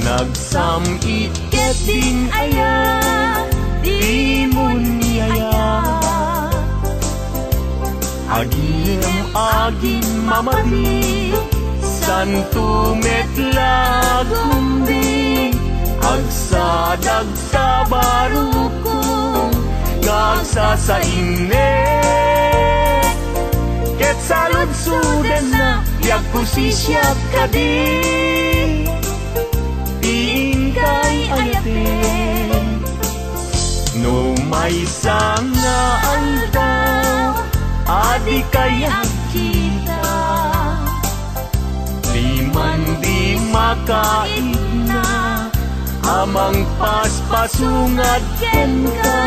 Nagsamit ket din aya, di mo niyaya. Agim agim mamadi, santo metla gumbi. Agsa barukong, ngagsa sa inne. Ket salud-suden na, biag kusisya kadi. Diin kay ayaten, no may sanga aldaw, adi kaya kita. Liman di makaigna, amang paspasungat ken ka.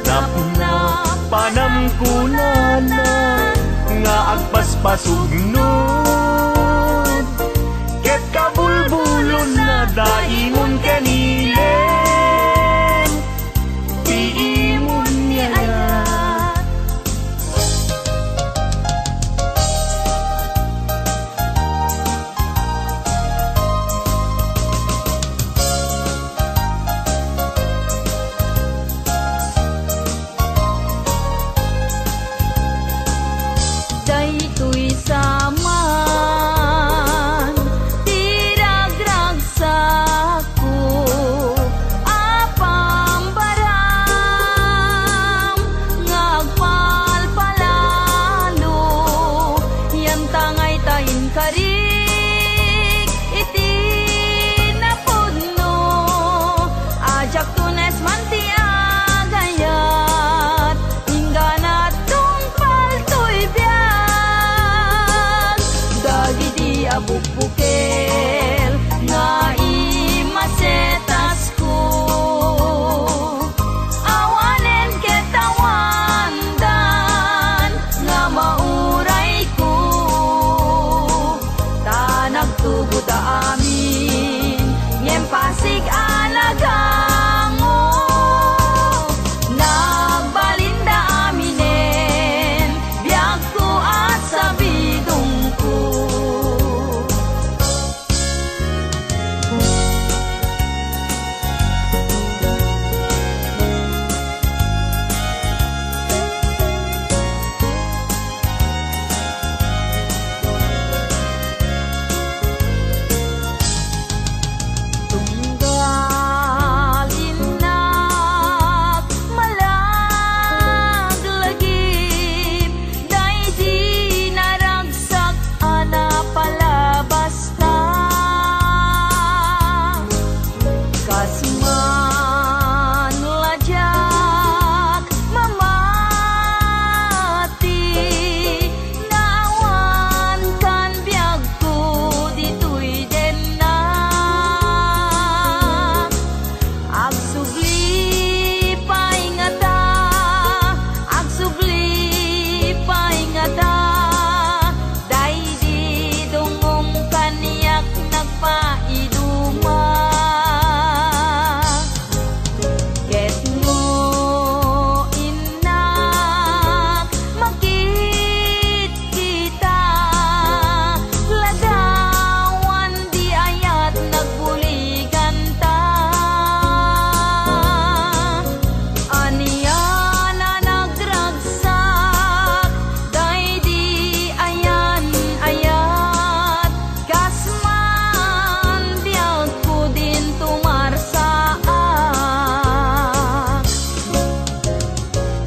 Napna panamkunana, nga agpaspasugnod. Ket kabulbulon na daimon kanilen, diimon niyayat. Daytoy saman, tiragragsak ko, apambaram, ngagpalpalalo, yan tangay tayin karik, iti napudno, ajak tunes manti agayat, hinganat tungpal to'y biag. Dagi di abukbukel, nga imasetas ko, awanen ketawandan, nga mauray ko. Tanagtugod amin, ngem pasig alagango. Nagbalinda aminen, biag ko at sabidong ko. Tunggal inak malaglagip, day di naragsak ana palabasta. Kasman lajak mamati, naawan kan biag ko dito'y denna. Agsubli paingata, agsubli paingata, day di dungong kaniyak nagpaiduma. Ket mo inak, makit kita, ladawan di ayat nagbuligan ta. Aniya na nagragsak, day di ayan ayat, kasman biag ko din tumarsaak.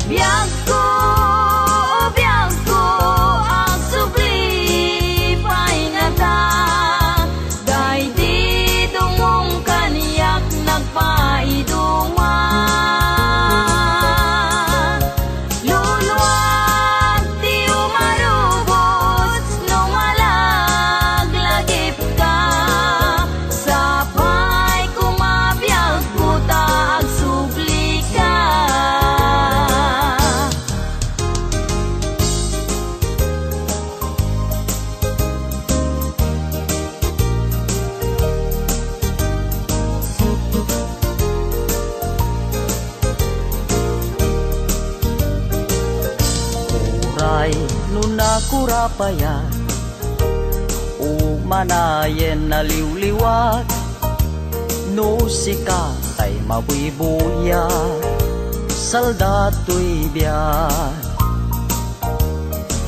Biag ko, agsubli paingata, day di dungong kaniyak nagpaiduma. Luluwag di umarubos, no malaglagip ka, sapay kumabiyag ko ta agsubli ka. Uray nuna kurapaya, umanayen na liwliwat, No sika tay mabuibuya, saldato'y biyan.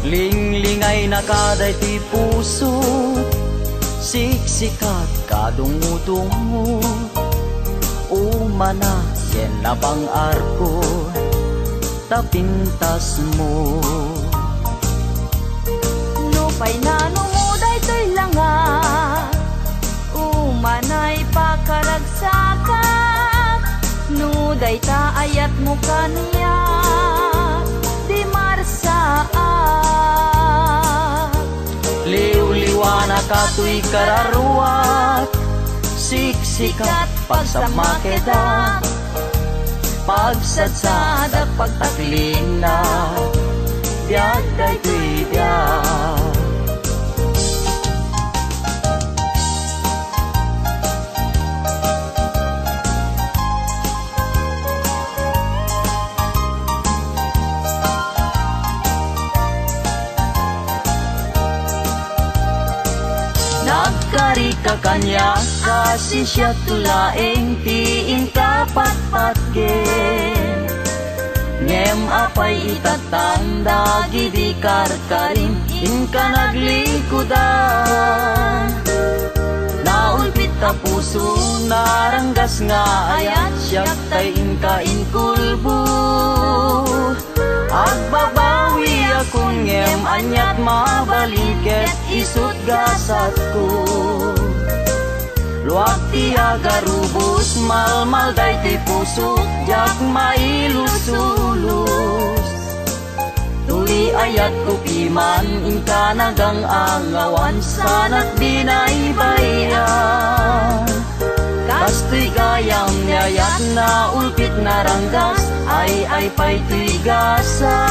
Linglingay na kaday ti puso, siksikat kadungo-dungo. Umana ken na bang arko, tapintas mo. Nupay na numuday to'y langa, umanay pakaragsakat. Nuday ta ayat mo kaniya, di marsaat. Liw-liwana ka to'y kararuat, siksikat pagsamakedat, pagsadsada pagtaklina, biag day to'y biag. Nagkari ka kanya kasi siya tulaeng tiin kapatpatgen. Ngem apay itatanda gidi karkarin in ka naglikudan. Naulpit ka puso naranggas nga ayat siyak tay inka inkulbo. Agbabawi akong ngem anyat mabaliket isut gasat ko. Luwag ti agarubos malmal day ti puso jak mailusulus. Tuli ayat ko piman inka nagang angawan sanat di naibayan. Kastoy gayam nyayat na ulpit na ranggas ay pa'y tigasa.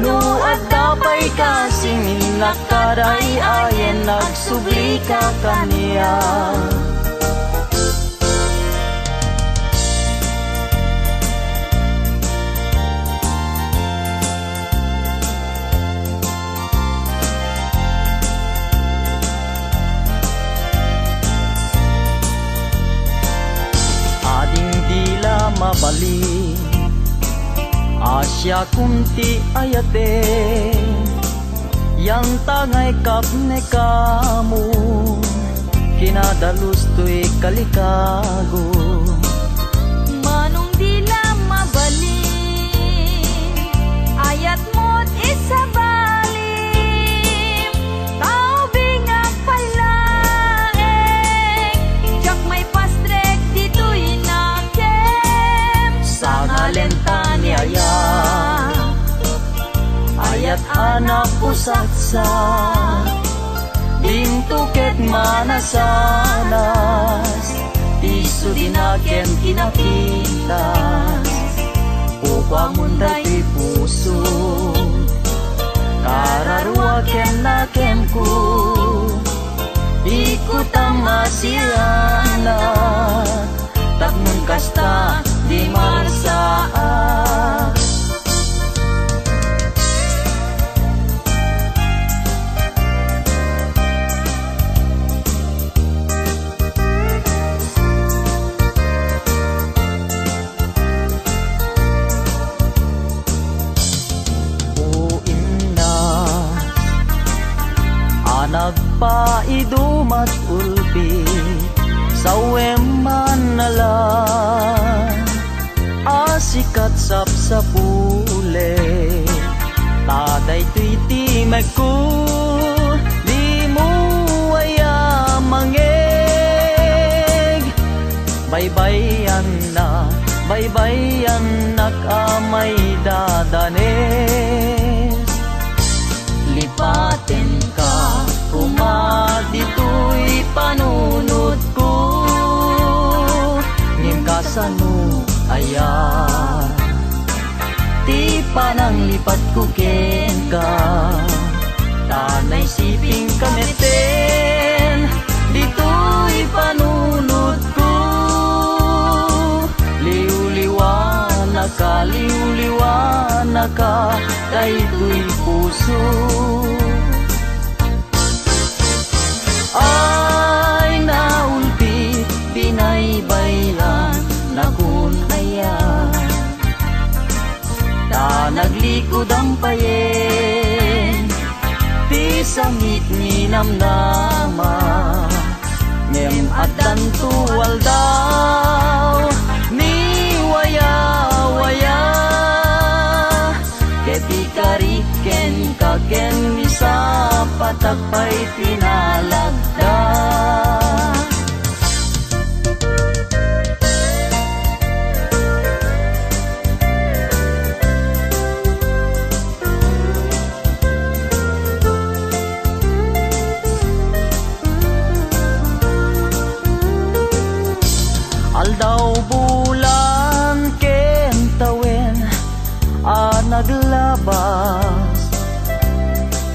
No adda pa'y kasing nakaray ayen nagsubli ka kaniya. Mabali Asya kunti ayate yang tangay kapne kamu kinadalus to'y kalikago. Manong dila mabali, ayat mo't isabalim. Tao bingak palaeng, jak may pastrek dito'y nakem. Sa ngalenta ni ayat anak pusatsa dintuket manasanas tiso dinaken kinapintas upang munday ti puso kararwaken naken ko ikut ang masiyana takmun kasta di marsaat. Nagpaidumat ulpi sawem manalan asikat sapsapule taday tuiti magku di mo aya mangeg baybayan nak amay dadanes lipaten ka dito'y panunod ko ngim kasano ayan ti panang lipat ko ken ka tanay siping kameten dito'y panunod ko liw-liwana ka dayto'y puso ay naulpit dampayen ti sangit ni namnama ngem addan tuwal daw ni waya-waya keti kariken kaken misa patakpay pinalagda. Aldaw bulan ken tawen naglabas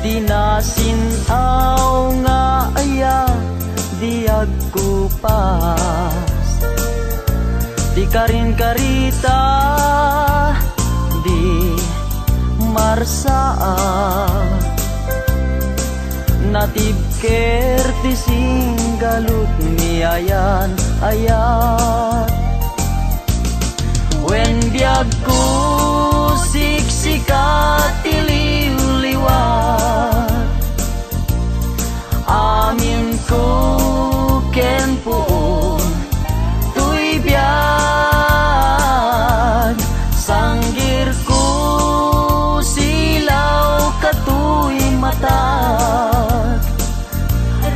tinasinaw nga aya diag kupas di karin karita di marsaa natib kerti singgalut ni ayan wen biag ku siksikat tiliw-liwat amin ku ken puon tuy biag sanggir ku silaw katuy matag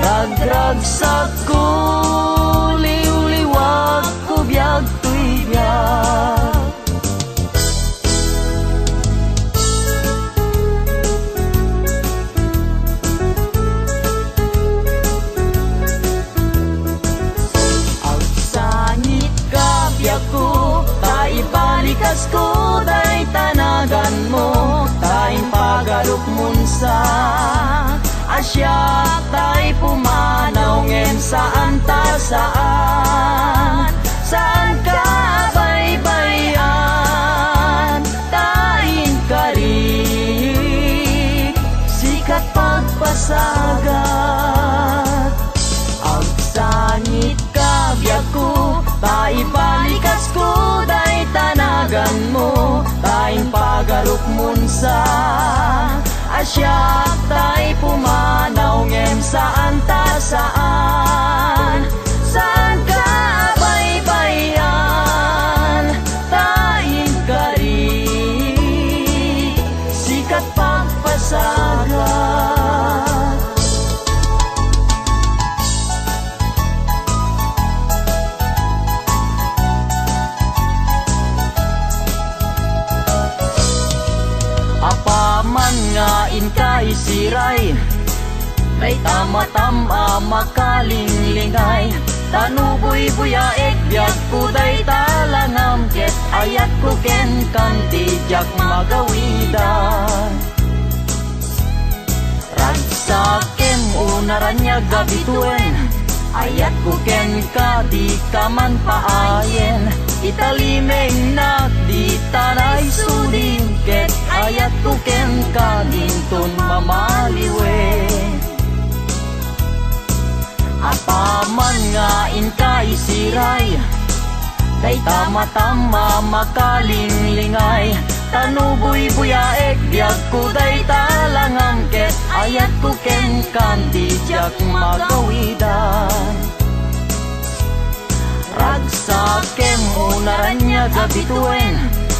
ragragsak ku liw-liwag ku biag tuy biag. Ibalikas ko day tanagan mo tayong pagalok munsa asya tay pumanaw ngem saan ta saan ka baybayan tayong kari sikat pagpasagat ang sangit ka biag ko taibalikas ko day tanagan mo tayong pagaruk munsa asyak tay pumanaw ngem saan ta saan ka baybayan tayong kari sikat pagpasagat. Apaman nga inkay siray day tama-tama makalinglingay tanuboy buyaek biag ko day talangam ket ayat ko ken kanti jak magawidan ragsakem unaranya gabituen ayat ko ken ka di kaman paayen italimeng nak di tanay sudin ket ayat ko ken ka dinton mamaliwe apaman nga inkay siray day tama-tama makalinglingay tanuboy buyaek biag ko day talangam ket ayat ko ken kandi jak magawidan ragsakem unaranya gabituen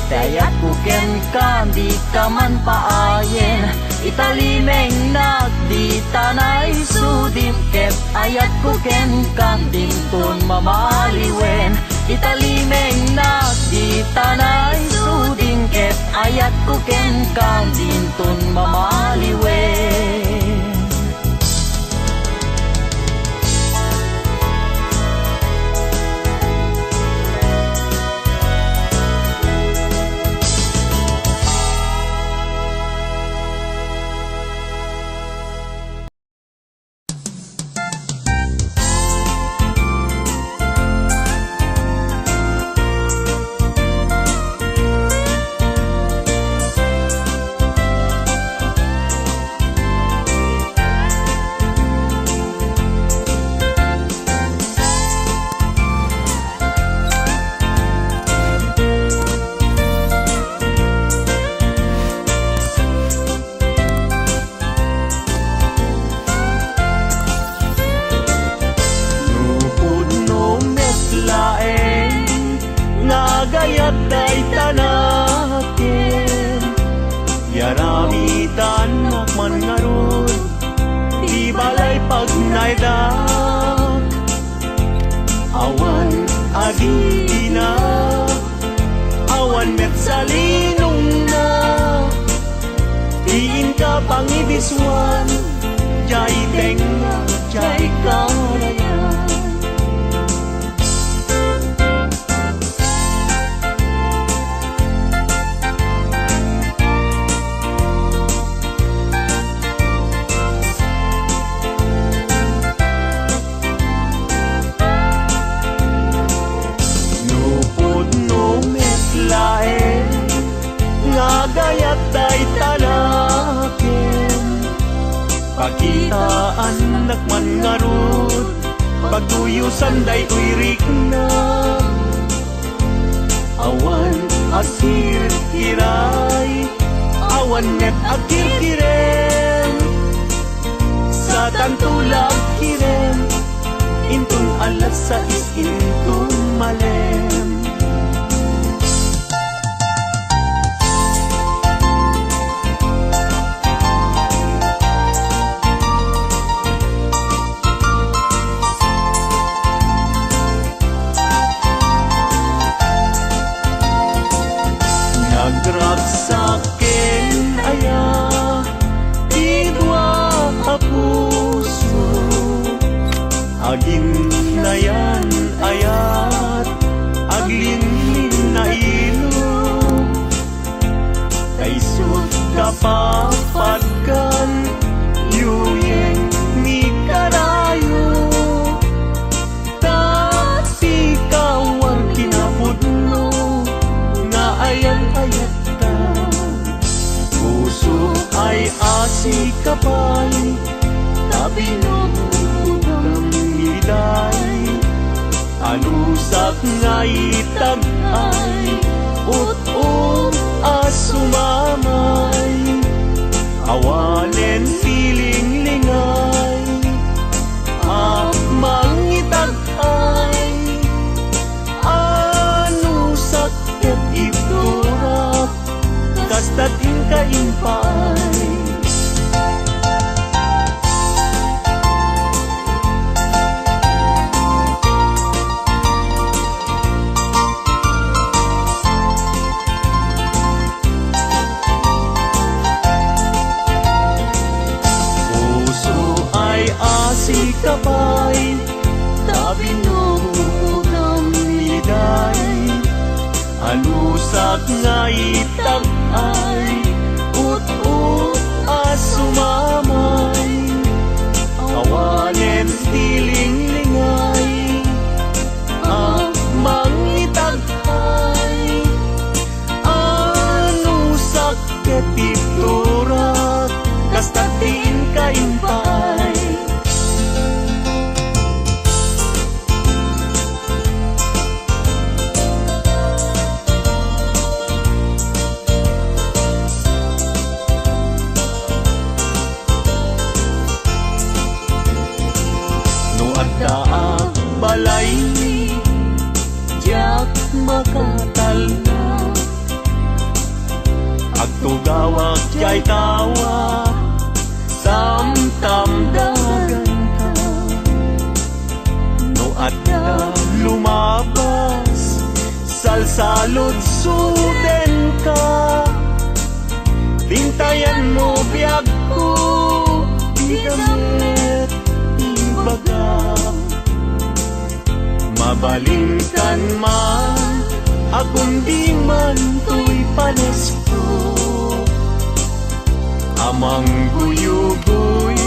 dayat ko ken kandi kaman paayen italimeng nak di tanay sudim ket ayat ko ken kanding ton mamaliwen italimeng nak di tanay sudim ket ayat ko ken kanding ton mamaliwen. gayat day tanaken yaramitan nakman ngarod di balay pag naidak awan agina awan met salinong na diin ka pangibiswan jay tenga jay karayan gayat day talaken pakitaan nakman ngarud pagtuyusan day uirik na awan asir kiray awan net akir kiren sa tantulag kiren intun alas sa intun malem Nagraksaken aya idwa puso agin na yan ayat aglin na ilo kaisut kapapatkan yuyeng ni karayo tapi kawar kinapudno nga ayan ayat ta puso ay asi kapay tabi nung miday alusak nga itag ay ut-ut asumamay awanen piling lingay mangitag ay anusak ket iturak kastatin kaimpay si kapay tabi nung miday alusak nga itag ay ut-ut asumamay awanen tiling lingay mangitag ay anusak ketiturak kastatin kaimpay balay jak makatalna agtugawak jay tawa samtam dagan ka no adda lumabas salsalot suden ka tintayan mo biyag ko igamit ibaga mabalingkan man akong di man to'y panes ko amang guyugoy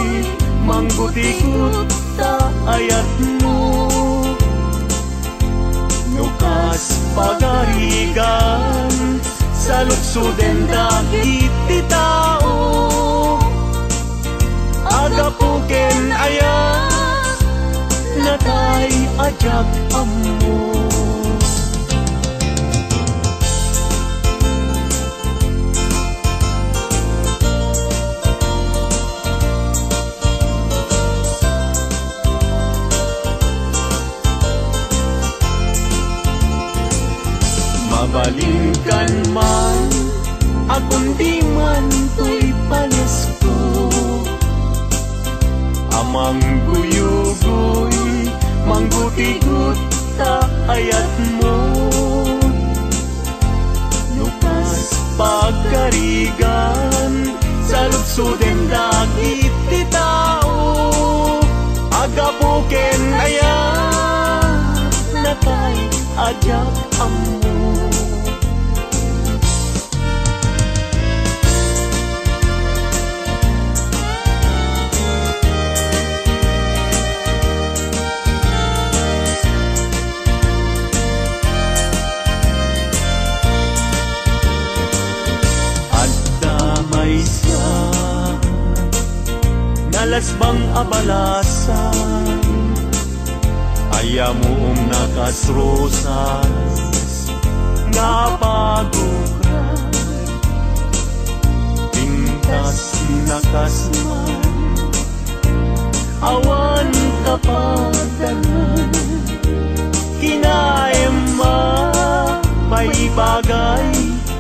manggutikot ta ayat mo nukas pagarigan sa luksuden dagit ti tao agapuken ayat natay ajak ammo Mabalingkan man akong di man to'y palasko, amang guyugoy manggutigot ta ayat mo. Nukas pagkarigan sa lugsuden dagit ti tao, agapuken ayat na kay ajak amo. Nalasbang abalasan, ayamom nakasrosas, nga pagukran, pintas nakasman, awan kapadanan, kinaema, may bagay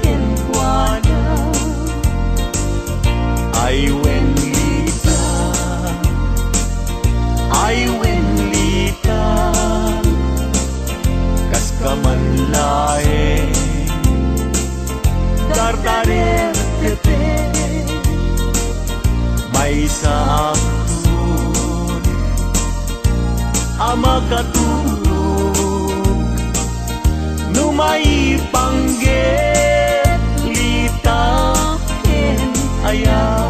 kenkwana, ay wenlita, kas kamanlae, dardarer tete, may sa akun, ama katulog, numay pangget, litaken ayan.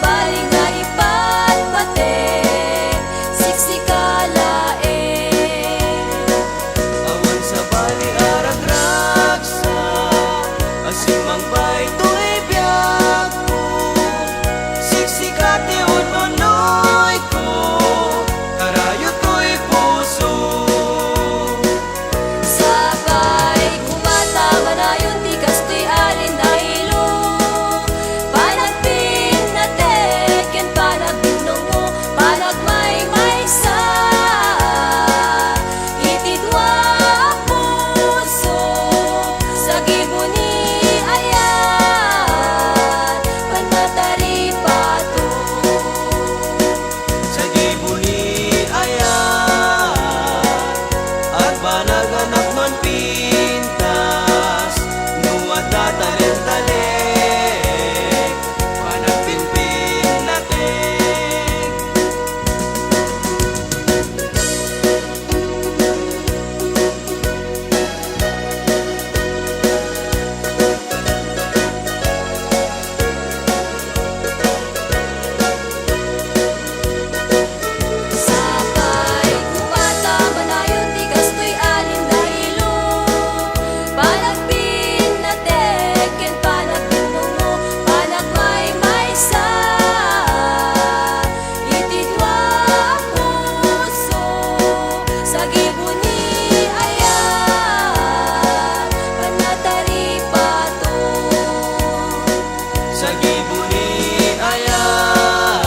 bali nga ipatpatek, siksikalaeng. Awan sa bali aragraksa, asimang bay to'y biyak ko. Siksikati unonoy ko, karayo to'y puso. Sabay kumata manayon di kastoy alin dahilo, panagpin na teken panagbinom mo, panagmay sa itidwa puso, sa gibuni ayan panmatari pato. Sa gibuni ayan, at banaganap non pintas, nuwat tatalent-talent, panagpinpin natin. Sabay kumata manayon di kastoy alin dahilo, panagpin na teken panagbinom mo, panagmay sa itidwa puso, sa gibuni ayan panatari pato. Sa gibuni ayan,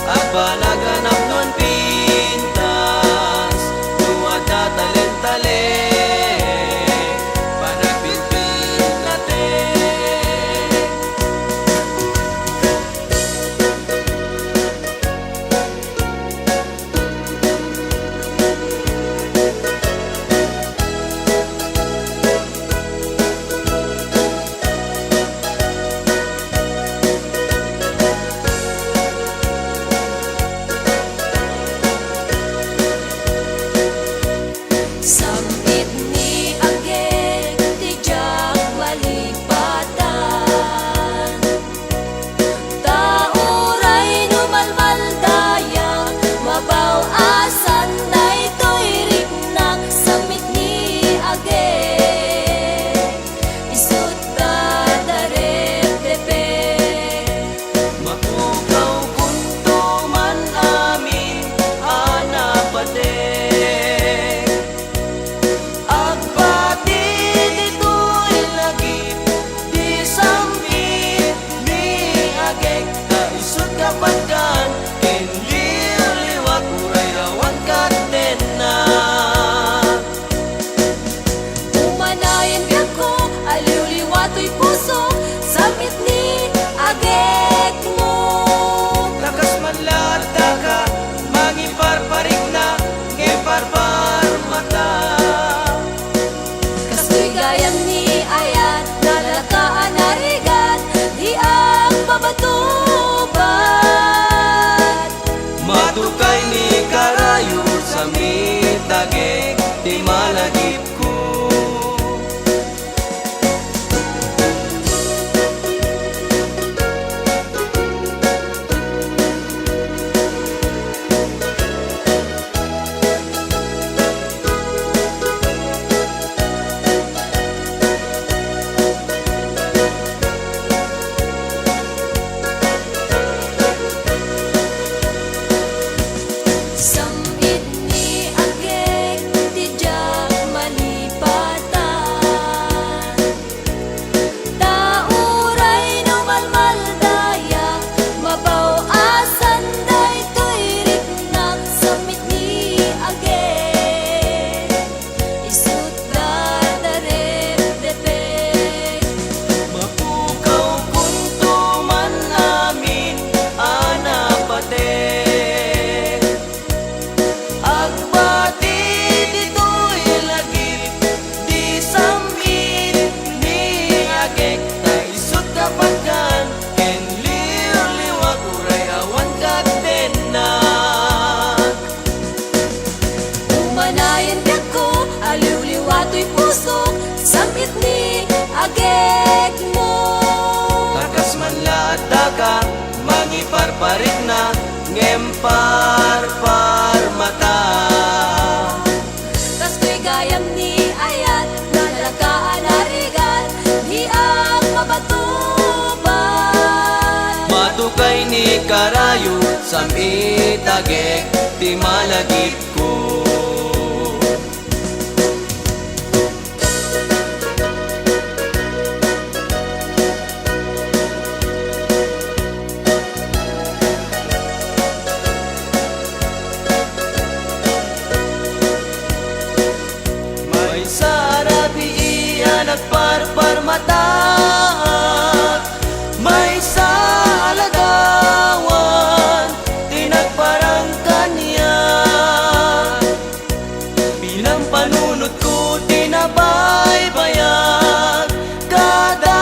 at banaganap non pintas, nuwat tatalent-talent, panagpinpin natin. parpar mata. Kas ko'y gayam ni ayat, nalakaan harigan, di ang mabatuban. Matukay ni karayo sa mitagek, di malagip ko. May sarabi iyan at parpar mata, may sa alagawan tinagparang kanya. Bilang panunot ko tinabaybayan, kada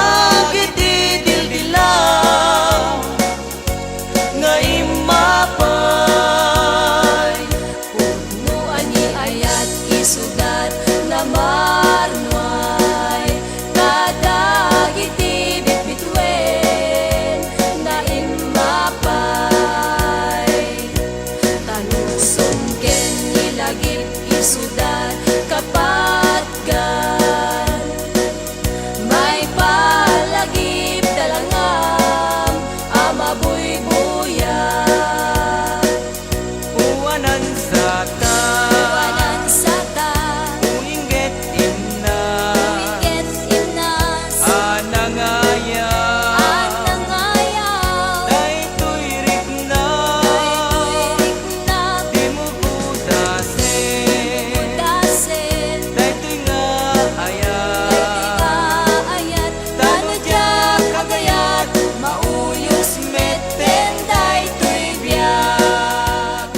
gitidildilaw nga imapay. Punuan ni ayat isudat na marnuay, kadagiti bitbitwen na imapay. Tanusong ken nilagip isudat kapatgan, may palagip dalangam amabuybuyan. Uwanan sa ta, Wanan sa ta, uinggit imna, iket inas, anangaya, anang ayaw, daytoy rikna, tuwirik na di mo budasin, dasen, daytoy nga ayat, ayat, tanadyak agayat, mauyos meten, daytoy biyak.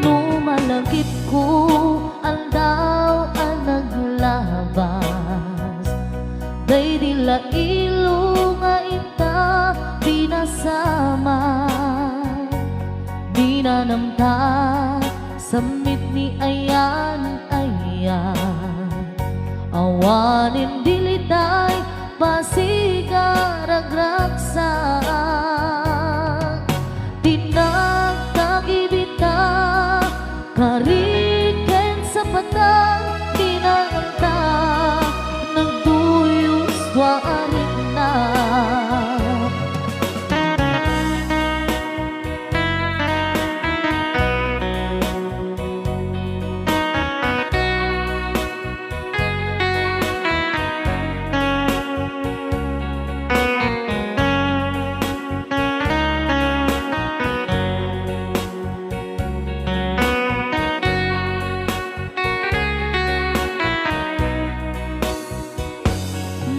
Numalagip ko ang daw ang naglabas, day dila ilo nga ita pinasama, dinanamta samit ni ayan awanin dilitay pasigaragraksak, tinagtagibita kariken sa patang kinanganta, nagduyos warin na.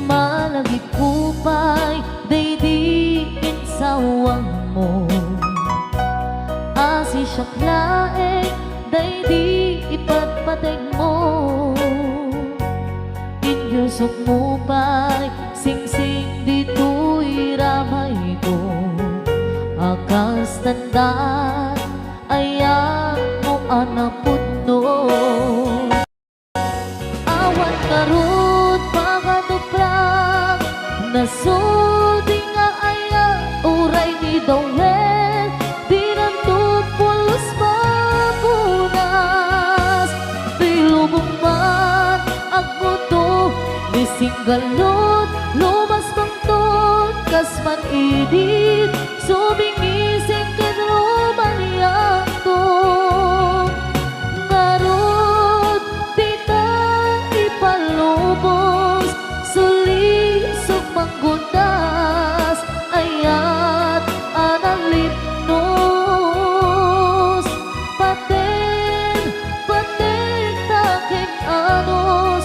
Malagip kupay, day di insawang mo, asi siya klaeng, day di ipagpateg mo. Inyusok mo pa'y sing-sing dito'y ramay ko, akas tandaan ayan mo anapudno. Awan karut pagkatuplang, nasudi nga ayan uray ni Dawel, dinantupulos mapunas, pilubong man ang muto ni singgalot, lumas bangtot kasman idit, subingising kenruman yanto. Ngarot tita ipalubos, sulisok manggundas, ayat analipnos, paten taking anos,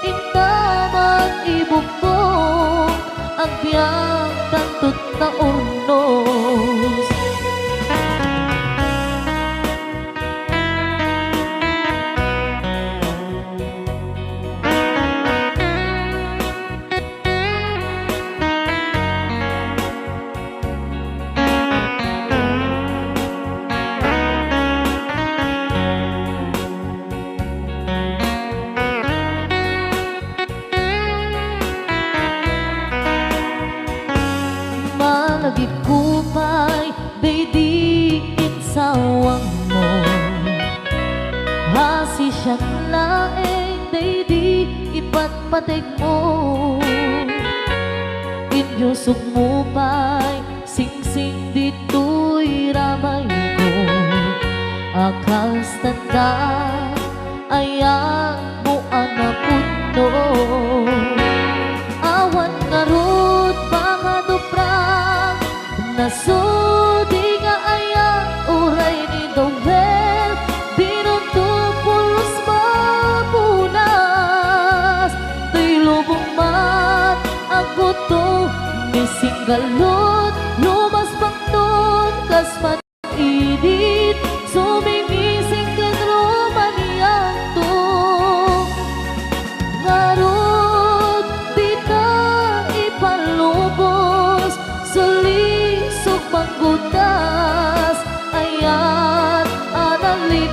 intaman ibukbong ang biyang tantut na urno. patig mo inyusok mo pa'y sing-sing dito'y ramay ko akas tanda ayang mo anapun no awan nga rod mga duprang nasudi nga ayang uray ni Dowel binunto pulos mapunas to'y lubong mat ang buto mising galot lumas pangton kas init sumingising ken romaniyang to ngarod di ka ipalubos sulisog panggutas ayat analit